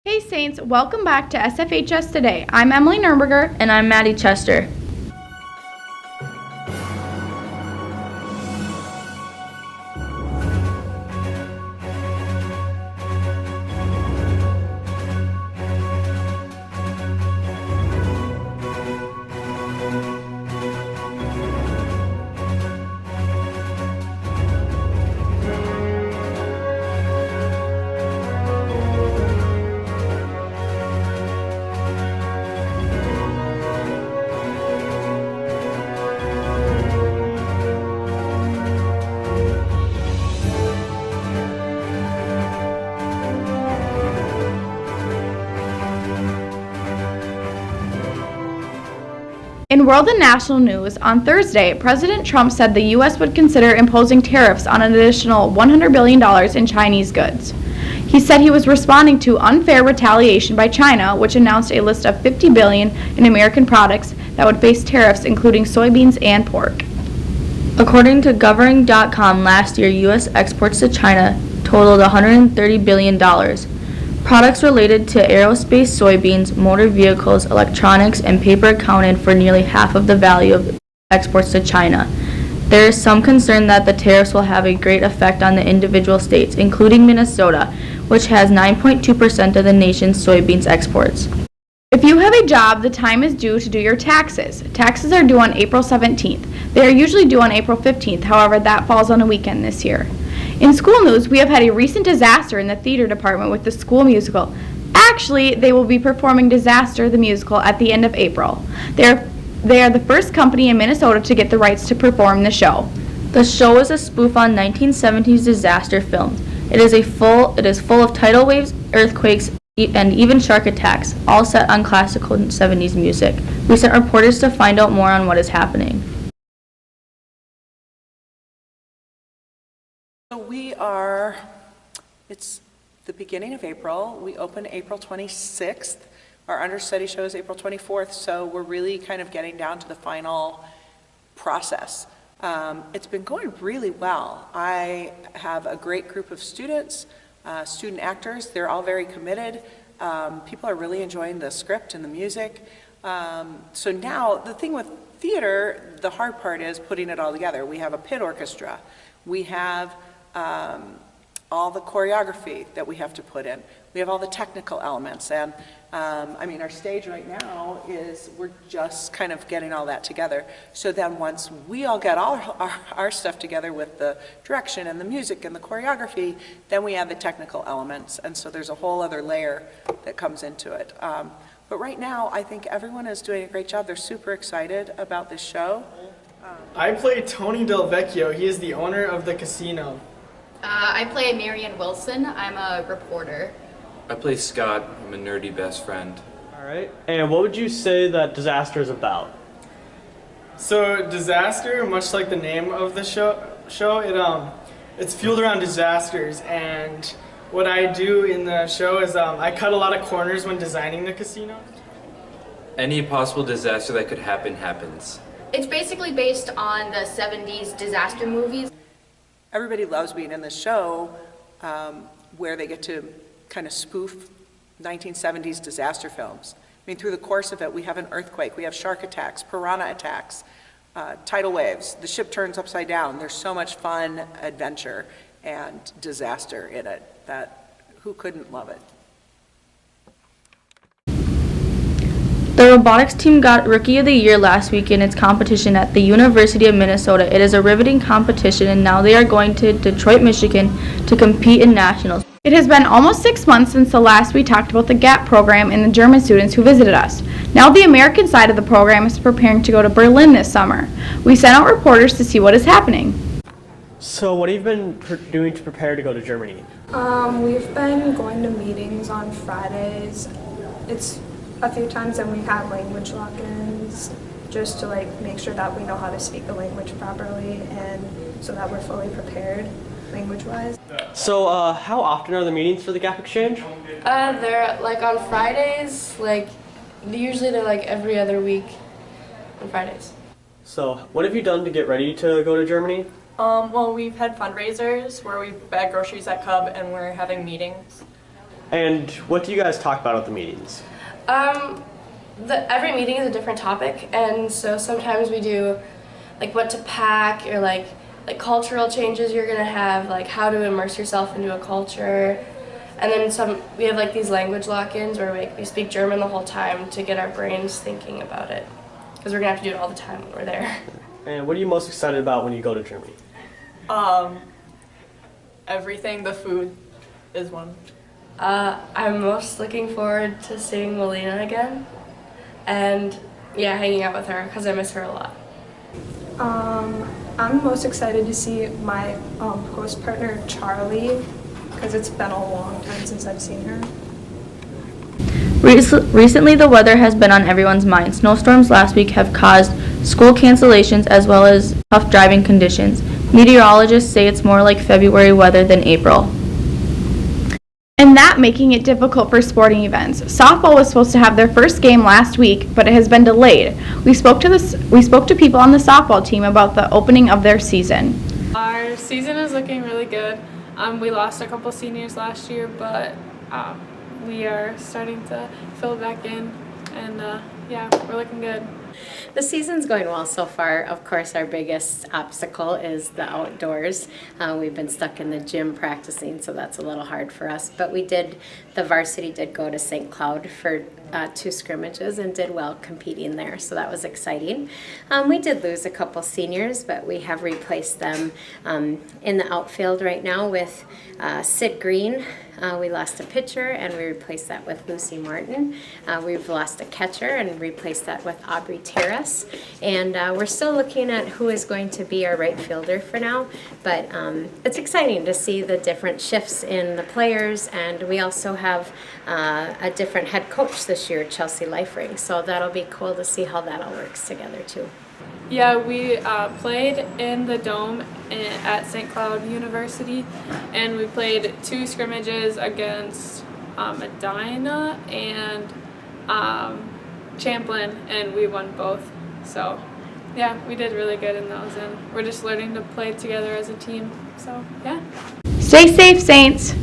Hey Saints, welcome back to SFHS Today. I'm Emily Nurberger. And I'm Maddie Chester. In world and national news, on Thursday, President Trump said the U.S. would consider imposing tariffs on an additional $100 billion in Chinese goods. He said he was responding to unfair retaliation by China, which announced a list of $50 billion in American products that would face tariffs, including soybeans and pork. According to Governing.com, last year, U.S. exports to China totaled $130 billion. Products related to aerospace, soybeans, motor vehicles, electronics, and paper accounted for nearly half of the value of exports to China. There is some concern that the tariffs will have a great effect on the individual states, including Minnesota, which has 9.2% of the nation's soybeans exports. If you have a job, the time is due to do your taxes. Taxes are due on April 17th. They are usually due on April 15th, however, that falls on a weekend this year. In school news, we have had a recent disaster in the theater department with the school musical. Actually, they will be performing Disaster the Musical at the end of April. They are the first company in Minnesota to get the rights to perform the show. The show is a spoof on 1970s disaster films. It is full of tidal waves, earthquakes, and even shark attacks, all set on classical 70s music. We sent reporters to find out more on what is happening. It's the beginning of April. We open April 26th. Our understudy show is April 24th, so we're really kind of getting down to the final process. It's been going really well. I have a great group of students, student actors. They're all very committed. People are really enjoying the script and the music. So now, the thing with theater, the hard part is putting it all together. We have a pit orchestra. We have all the choreography that we have to put in. We have all the technical elements, and our stage right now we're just kind of getting all that together. So then once we all get all our stuff together with the direction and the music and the choreography, then we add the technical elements, and so there's a whole other layer that comes into it. But right now, I think everyone is doing a great job. They're super excited about this show. I play Tony Del Vecchio. He is the owner of the casino. I play Marianne Wilson. I'm a reporter. I play Scott. I'm a nerdy best friend. All right. And what would you say that Disaster is about? So Disaster, much like the name of the show, it's fueled around disasters. And what I do in the show is I cut a lot of corners when designing the casino. Any possible disaster that could happen happens. It's basically based on the 70s disaster movies. Everybody loves being in this show where they get to kind of spoof 1970s disaster films. Through the course of it, we have an earthquake, we have shark attacks, piranha attacks, tidal waves, the ship turns upside down. There's so much fun, adventure, and disaster in it that who couldn't love it? The Robotics Team got Rookie of the Year last week in its competition at the University of Minnesota. It is a riveting competition, and now they are going to Detroit, Michigan to compete in nationals. It has been almost 6 months since the last we talked about the GAPP program and the German students who visited us. Now the American side of the program is preparing to go to Berlin this summer. We sent out reporters to see what is happening. So what have you been doing to prepare to go to Germany? We've been going to meetings on Fridays. It's a few times, and we have language lock-ins just to make sure that we know how to speak the language properly and so that we're fully prepared language-wise. So how often are the meetings for the GAPP exchange? They're on Fridays, usually they're every other week on Fridays. So what have you done to get ready to go to Germany? Well, we've had fundraisers where we bag groceries at Cub and we're having meetings. And what do you guys talk about at the meetings? Every meeting is a different topic, and so sometimes we do like what to pack, or like cultural changes you're gonna have, like how to immerse yourself into a culture. And then we have like these language lock-ins where we speak German the whole time to get our brains thinking about it, because we're gonna have to do it all the time when we're there. And what are you most excited about when you go to Germany? Everything. The food is one. I'm most looking forward to seeing Melina again, and yeah, hanging out with her because I miss her a lot. I'm most excited to see my host partner Charlie, because it's been a long time since I've seen her. Recently, the weather has been on everyone's mind. Snowstorms last week have caused school cancellations as well as tough driving conditions. Meteorologists say it's more like February weather than April. And that making it difficult for sporting events. Softball was supposed to have their first game last week, but it has been delayed. We spoke to people on the softball team about the opening of their season. Our season is looking really good. We lost a couple seniors last year, but we are starting to fill back in, and yeah, we're looking good. The season's going well so far. Of course, our biggest obstacle is the outdoors. We've been stuck in the gym practicing, so that's a little hard for us. But the varsity did go to St. Cloud for 2 scrimmages and did well competing there, so that was exciting. We did lose a couple seniors, but we have replaced them in the outfield right now with Sid Green. We lost a pitcher and we replaced that with Lucy Martin. We've lost a catcher and replaced that with Aubrey Terrace. And we're still looking at who is going to be our right fielder for now. But it's exciting to see the different shifts in the players. And we also have a different head coach this year, Chelsea Leifring. So that'll be cool to see how that all works together too. Yeah, we played in the dome at St. Cloud University, and we played 2 scrimmages against Medina and Champlain, and we won both. So yeah, we did really good in those, and we're just learning to play together as a team. So yeah. Stay safe, Saints.